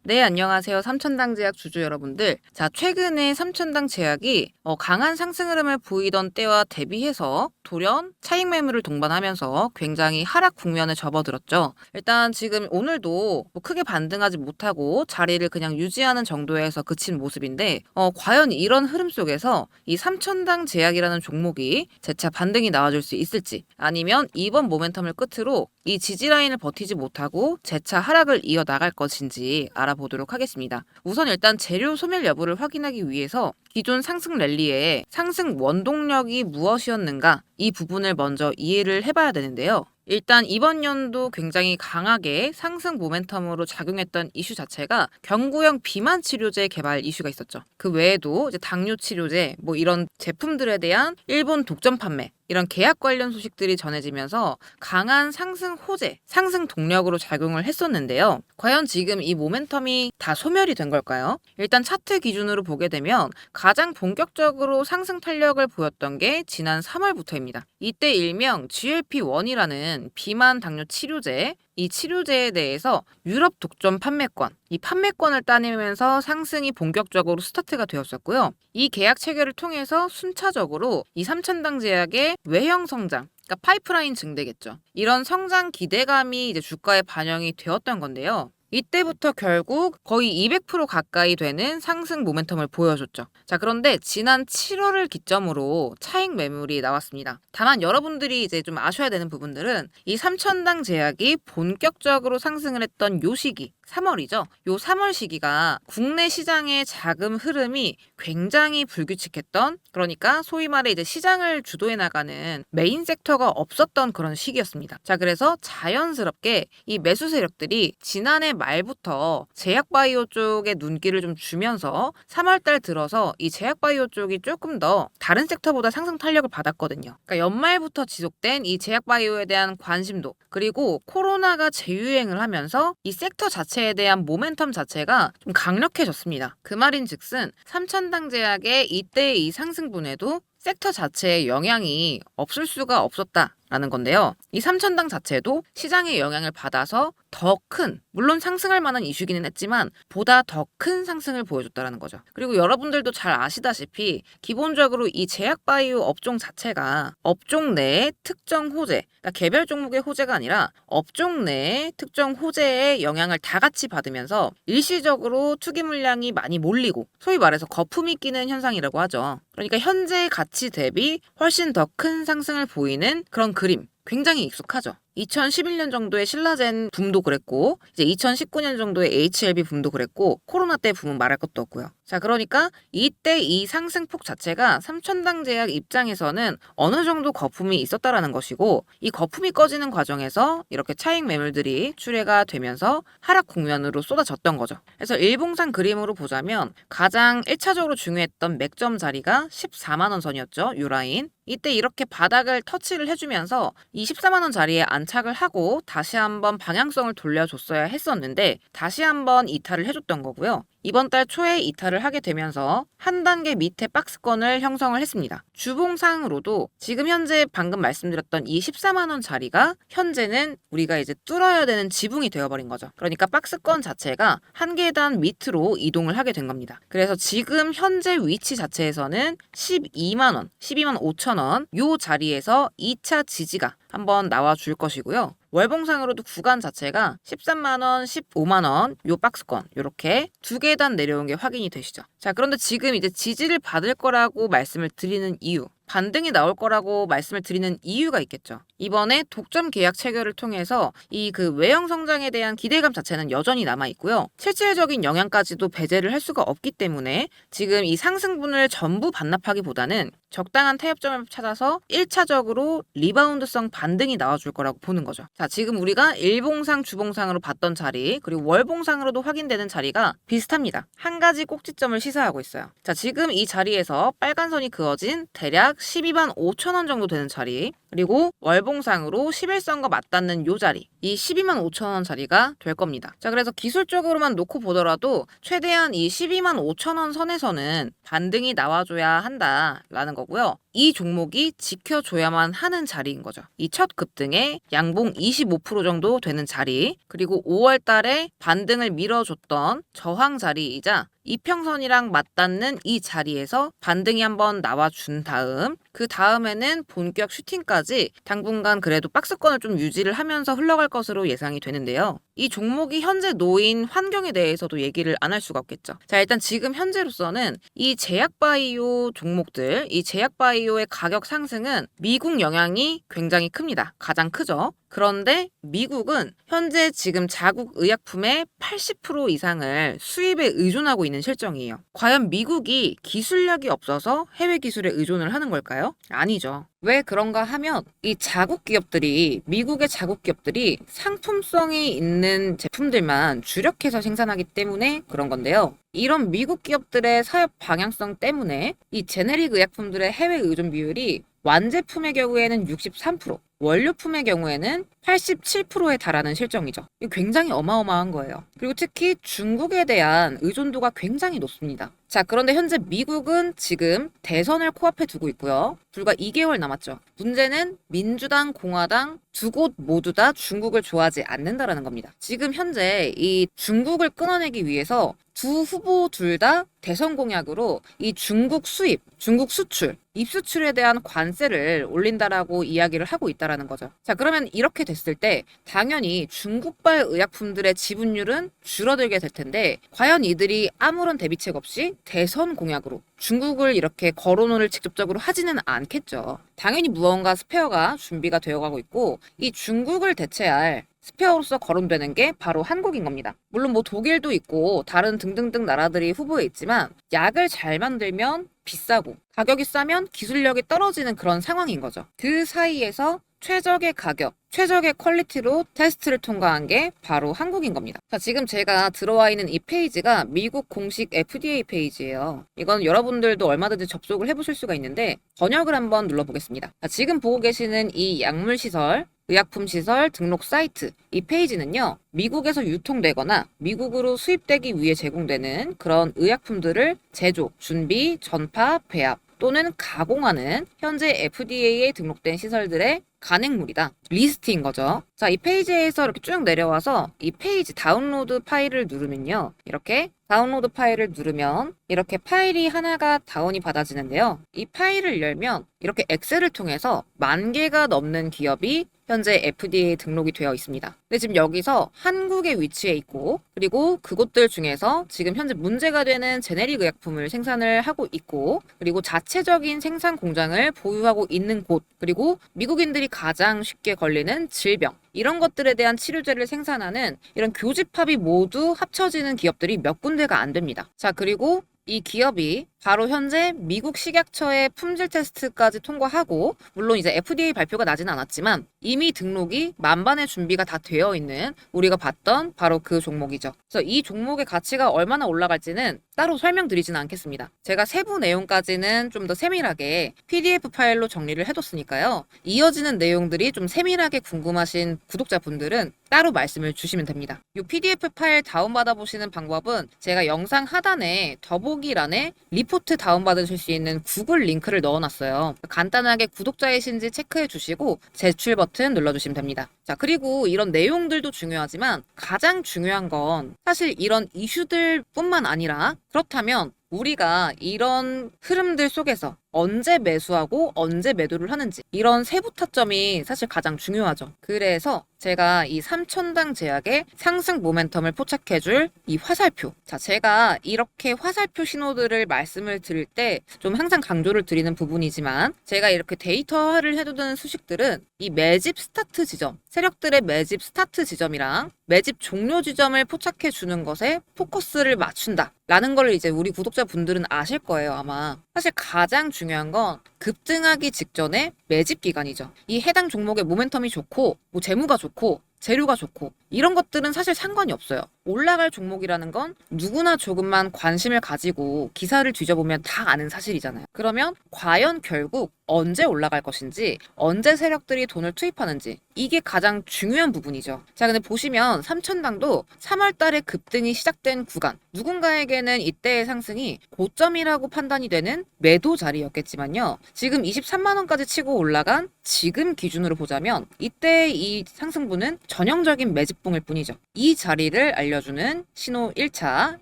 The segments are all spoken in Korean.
네, 안녕하세요. 삼천당 제약 주주 여러분들. 자, 최근에 삼천당 제약이 강한 상승 흐름을 보이던 때와 대비해서 돌연 차익 매물을 동반하면서 굉장히 하락 국면에 접어들었죠. 일단 지금 오늘도 뭐 크게 반등하지 못하고 자리를 그냥 유지하는 정도에서 그친 모습인데, 과연 이런 흐름 속에서 이 삼천당 제약이라는 종목이 재차 반등이 나와줄 수 있을지, 아니면 이번 모멘텀을 끝으로 이 지지 라인을 버티지 못하고 재차 하락을 이어나갈 것인지 알아보도록 하겠습니다. 우선 일단 재료 소멸 여부를 확인하기 위해서 기존 상승 랠리의 상승 원동력이 무엇이었는가, 이 부분을 먼저 이해를 해봐야 되는데요. 일단 이번 연도 굉장히 강하게 상승 모멘텀으로 작용했던 이슈 자체가 경구형 비만 치료제 개발 이슈가 있었죠. 그 외에도 이제 당뇨 치료제 뭐 이런 제품들에 대한 일본 독점 판매, 이런 계약 관련 소식들이 전해지면서 강한 상승 호재, 상승 동력으로 작용을 했었는데요. 과연 지금 이 모멘텀이 다 소멸이 된 걸까요? 일단 차트 기준으로 보게 되면 가장 본격적으로 상승 탄력을 보였던 게 지난 3월부터입니다. 이때 일명 GLP-1이라는 비만 당뇨 치료제, 이 치료제에 대해서 유럽 독점 판매권, 이 판매권을 따내면서 상승이 본격적으로 스타트가 되었었고요. 이 계약 체결을 통해서 순차적으로 이 삼천당 제약의 외형 성장, 그러니까 파이프라인 증대겠죠. 이런 성장 기대감이 이제 주가에 반영이 되었던 건데요. 이때부터 결국 거의 200% 가까이 되는 상승 모멘텀을 보여줬죠. 자, 그런데 지난 7월을 기점으로 차익 매물이 나왔습니다. 다만 여러분들이 이제 좀 아셔야 되는 부분들은 이 삼천당 제약이 본격적으로 상승을 했던 요 시기, 3월이죠. 요 3월 시기가 국내 시장의 자금 흐름이 굉장히 불규칙했던, 그러니까 소위 말해 이제 시장을 주도해 나가는 메인 섹터가 없었던 그런 시기였습니다. 자, 그래서 자연스럽게 이 매수 세력들이 지난해 말부터 제약바이오 쪽에 눈길을 좀 주면서 3월달 들어서 이 제약바이오 쪽이 조금 더 다른 섹터보다 상승 탄력을 받았거든요. 그러니까 연말부터 지속된 이 제약바이오에 대한 관심도, 그리고 코로나가 재유행을 하면서 이 섹터 자체에 대한 모멘텀 자체가 좀 강력해졌습니다. 그 말인즉슨 삼천당 제약의 이때의 이 상승분에도 섹터 자체의 영향이 없을 수가 없었다라는 건데요. 이 삼천당 자체도 시장의 영향을 받아서 더 큰, 물론 상승할 만한 이슈기는 했지만 보다 더 큰 상승을 보여줬다라는 거죠. 그리고 여러분들도 잘 아시다시피 기본적으로 이 제약바이오 업종 자체가 업종 내의 특정 호재, 그러니까 개별 종목의 호재가 아니라 업종 내의 특정 호재의 영향을 다 같이 받으면서 일시적으로 투기 물량이 많이 몰리고, 소위 말해서 거품이 끼는 현상이라고 하죠. 그러니까 현재 가치 대비 훨씬 더 큰 상승을 보이는 그런 그림, 굉장히 익숙하죠. 2011년 정도의 신라젠 붐도 그랬고, 이제 2019년 정도의 HLB 붐도 그랬고, 코로나 때 붐은 말할 것도 없고요. 자, 그러니까 이때 이 상승폭 자체가 삼천당 제약 입장에서는 어느 정도 거품이 있었다라는 것이고, 이 거품이 꺼지는 과정에서 이렇게 차익 매물들이 출회가 되면서 하락 국면으로 쏟아졌던 거죠. 그래서 일봉상 그림으로 보자면 가장 1차적으로 중요했던 맥점 자리가 14만 원 선이었죠. 요 라인. 이때 이렇게 바닥을 터치를 해주면서 이 14만 원 자리에 안착을 하고 다시 한번 방향성을 돌려줬어야 했었는데 다시 한번 이탈을 해줬던 거고요. 이번 달 초에 이탈을 하게 되면서 한 단계 밑에 박스권을 형성을 했습니다. 주봉상으로도 지금 현재 방금 말씀드렸던 이 14만 원 자리가 현재는 우리가 이제 뚫어야 되는 지붕이 되어버린 거죠. 그러니까 박스권 자체가 한 계단 밑으로 이동을 하게 된 겁니다. 그래서 지금 현재 위치 자체에서는 12만 원, 12만 5천 원 요 자리에서 2차 지지가 한번 나와줄 것이고요. 월봉상으로도 구간 자체가 13만원, 15만원 요 박스권 요렇게 두 계단 내려온 게 확인이 되시죠. 자, 그런데 지금 이제 지지를 받을 거라고 말씀을 드리는 이유, 반등이 나올 거라고 말씀을 드리는 이유가 있겠죠. 이번에 독점 계약 체결을 통해서 이 그 외형 성장에 대한 기대감 자체는 여전히 남아 있고요. 실질적인 영향까지도 배제를 할 수가 없기 때문에 지금 이 상승분을 전부 반납하기보다는 적당한 타협점을 찾아서 1차적으로 리바운드성 반등이 나와줄 거라고 보는 거죠. 자, 지금 우리가 일봉상, 주봉상으로 봤던 자리, 그리고 월봉상으로도 확인되는 자리가 비슷합니다. 한 가지 꼭지점을 시사하고 있어요. 자, 지금 이 자리에서 빨간 선이 그어진 대략 12만 5천 원 정도 되는 자리, 그리고 월봉상으로 11선과 맞닿는 요 자리, 이 12만 5천 원 자리가 될 겁니다. 자, 그래서 기술적으로만 놓고 보더라도 최대한 이 12만 5천 원 선에서는 반등이 나와줘야 한다라는 거고요. 이 종목이 지켜줘야만 하는 자리인 거죠. 이 첫 급등에 양봉 25% 정도 되는 자리, 그리고 5월 달에 반등을 밀어줬던 저항 자리이자 이평선이랑 맞닿는 이 자리에서 반등이 한번 나와준 다음, 그 다음에는 본격 슈팅까지 당분간 그래도 박스권을 좀 유지를 하면서 흘러갈 것으로 예상이 되는데요. 이 종목이 현재 놓인 환경에 대해서도 얘기를 안 할 수가 없겠죠. 자, 일단 지금 현재로서는 이 제약바이오 종목들, 이 제약바이오의 가격 상승은 미국 영향이 굉장히 큽니다. 가장 크죠. 그런데 미국은 현재 지금 자국 의약품의 80% 이상을 수입에 의존하고 있는 실정이에요. 과연 미국이 기술력이 없어서 해외 기술에 의존을 하는 걸까요? 아니죠. 왜 그런가 하면 이 자국 기업들이, 미국의 자국 기업들이 상품성이 있는 제품들만 주력해서 생산하기 때문에 그런 건데요. 이런 미국 기업들의 사업 방향성 때문에 이 제네릭 의약품들의 해외 의존 비율이 완제품의 경우에는 63%, 원료품의 경우에는 87%에 달하는 실정이죠. 이거 굉장히 어마어마한 거예요. 그리고 특히 중국에 대한 의존도가 굉장히 높습니다. 자, 그런데 현재 미국은 지금 대선을 코앞에 두고 있고요. 불과 2개월 남았죠. 문제는 민주당, 공화당 두 곳 모두 다 중국을 좋아하지 않는다라는 겁니다. 지금 현재 이 중국을 끊어내기 위해서 두 후보 둘 다 대선 공약으로 이 중국 수입, 중국 수출, 입수출에 대한 관세를 올린다라고 이야기를 하고 있다라는 거죠. 자, 그러면 이렇게 됐을 때 당연히 중국발 의약품들의 지분율은 줄어들게 될 텐데, 과연 이들이 아무런 대비책 없이 대선 공약으로 중국을 이렇게 거론을 직접적으로 하지는 않겠죠. 당연히 무언가 스페어가 준비가 되어가고 있고, 이 중국을 대체할 스페어로서 거론되는 게 바로 한국인 겁니다. 물론 뭐 독일도 있고 다른 등등등 나라들이 후보에 있지만, 약을 잘 만들면 비싸고 가격이 싸면 기술력이 떨어지는 그런 상황인 거죠. 그 사이에서 최적의 가격, 최적의 퀄리티로 테스트를 통과한 게 바로 한국인 겁니다. 자, 지금 제가 들어와 있는 이 페이지가 미국 공식 FDA 페이지예요. 이건 여러분들도 얼마든지 접속을 해보실 수가 있는데, 번역을 한번 눌러보겠습니다. 자, 지금 보고 계시는 이 약물시설, 의약품시설 등록 사이트, 이 페이지는요, 미국에서 유통되거나 미국으로 수입되기 위해 제공되는 그런 의약품들을 제조, 준비, 전파, 배합 또는 가공하는 현재 FDA에 등록된 시설들의 간행물이다. 리스트인 거죠. 자, 이 페이지에서 이렇게 쭉 내려와서 이 페이지 다운로드 파일을 누르면요, 이렇게 다운로드 파일을 누르면 이렇게 파일이 하나가 다운이 받아지는데요. 이 파일을 열면 이렇게 엑셀을 통해서 10,000개가 넘는 기업이 현재 FDA에 등록이 되어 있습니다. 근데 지금 여기서 한국에 위치해 있고, 그리고 그곳들 중에서 지금 현재 문제가 되는 제네릭 의약품을 생산을 하고 있고, 그리고 자체적인 생산 공장을 보유하고 있는 곳, 그리고 미국인들이 가장 쉽게 걸리는 질병, 이런 것들에 대한 치료제를 생산하는 이런 교집합이 모두 합쳐지는 기업들이 몇 군데가 안 됩니다. 자, 그리고 이 기업이 바로 현재 미국 식약처의 품질 테스트까지 통과하고, 물론 이제 FDA 발표가 나지는 않았지만 이미 등록이 만반의 준비가 다 되어 있는, 우리가 봤던 바로 그 종목이죠. 그래서 이 종목의 가치가 얼마나 올라갈지는 따로 설명드리지는 않겠습니다. 제가 세부 내용까지는 좀 더 세밀하게 PDF 파일로 정리를 해뒀으니까요. 이어지는 내용들이 좀 세밀하게 궁금하신 구독자분들은 따로 말씀을 주시면 됩니다. 이 PDF 파일 다운받아 보시는 방법은 제가 영상 하단에 더보기란에 리포트 다운받으실 수 있는 구글 링크를 넣어놨어요. 간단하게 구독자이신지 체크해 주시고 제출 버튼 눌러주시면 됩니다. 자, 그리고 이런 내용들도 중요하지만 가장 중요한 건 사실 이런 이슈들 뿐만 아니라, 그렇다면 우리가 이런 흐름들 속에서 언제 매수하고 언제 매도를 하는지, 이런 세부 타점이 사실 가장 중요하죠. 그래서 제가 이 삼천당 제약의 상승 모멘텀을 포착해줄 이 화살표, 자, 제가 이렇게 화살표 신호들을 말씀을 드릴 때 좀 항상 강조를 드리는 부분이지만, 제가 이렇게 데이터화를 해두는 수식들은 이 매집 스타트 지점, 세력들의 매집 스타트 지점이랑 매집 종료 지점을 포착해 주는 것에 포커스를 맞춘다 라는 걸 이제 우리 구독자분들은 아실 거예요, 아마. 사실 가장 중요한 건 급등하기 직전에 매집 기간이죠. 이 해당 종목의 모멘텀이 좋고, 뭐 재무가 좋고, 재료가 좋고, 이런 것들은 사실 상관이 없어요. 올라갈 종목이라는 건 누구나 조금만 관심을 가지고 기사를 뒤져보면 다 아는 사실이잖아요. 그러면 과연 결국 언제 올라갈 것인지, 언제 세력들이 돈을 투입하는지, 이게 가장 중요한 부분이죠. 자, 근데 보시면 삼천당도 3월 달에 급등이 시작된 구간, 누군가에게는 이때의 상승이 고점이라고 판단이 되는 매도 자리였겠지만요. 지금 23만 원까지 치고 올라간 지금 기준으로 보자면 이때 이 상승분은 전형적인 매집봉일 뿐이죠. 이 자리를 알려주는 신호 1차,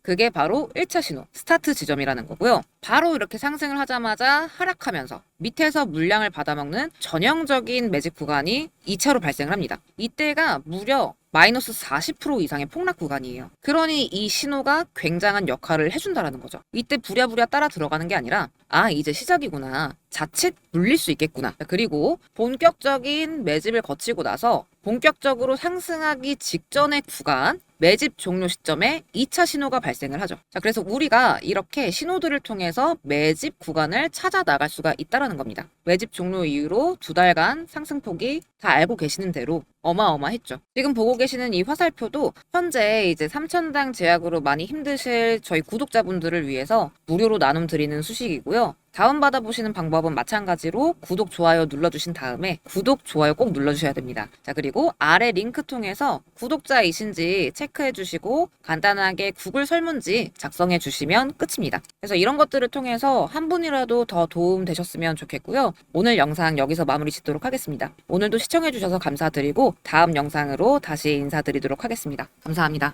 그게 바로 1차 신호, 스타트 지점이라는 거고요. 바로 이렇게 상승을 하자마자 하락하면서 밑에서 물량을 받아먹는 전형적인 매집 구간이 2차로 발생을 합니다. 이때가 무려 마이너스 40% 이상의 폭락 구간이에요. 그러니 이 신호가 굉장한 역할을 해준다라는 거죠. 이때 부랴부랴 따라 들어가는 게 아니라 이제 시작이구나. 자칫 물릴 수 있겠구나. 그리고 본격적인 매집을 거치고 나서 본격적으로 상승하기 직전의 구간, 매집 종료 시점에 2차 신호가 발생을 하죠. 자, 그래서 우리가 이렇게 신호들을 통해서 매집 구간을 찾아 나갈 수가 있다라는 겁니다. 매집 종료 이후로 2달간 상승폭이 다 알고 계시는 대로 어마어마했죠. 지금 보고 계시는 이 화살표도 현재 이제 삼천당 제약으로 많이 힘드실 저희 구독자분들을 위해서 무료로 나눔 드리는 수식이고요. 다운받아 보시는 방법은 마찬가지로 구독, 좋아요 눌러주신 다음에 구독, 좋아요 꼭 눌러주셔야 됩니다. 자, 그리고 아래 링크 통해서 구독자이신지 체크해 주시고 간단하게 구글 설문지 작성해 주시면 끝입니다. 그래서 이런 것들을 통해서 한 분이라도 더 도움 되셨으면 좋겠고요. 오늘 영상 여기서 마무리 짓도록 하겠습니다. 오늘도 시청해 주셔서 감사드리고 다음 영상으로 다시 인사드리도록 하겠습니다. 감사합니다.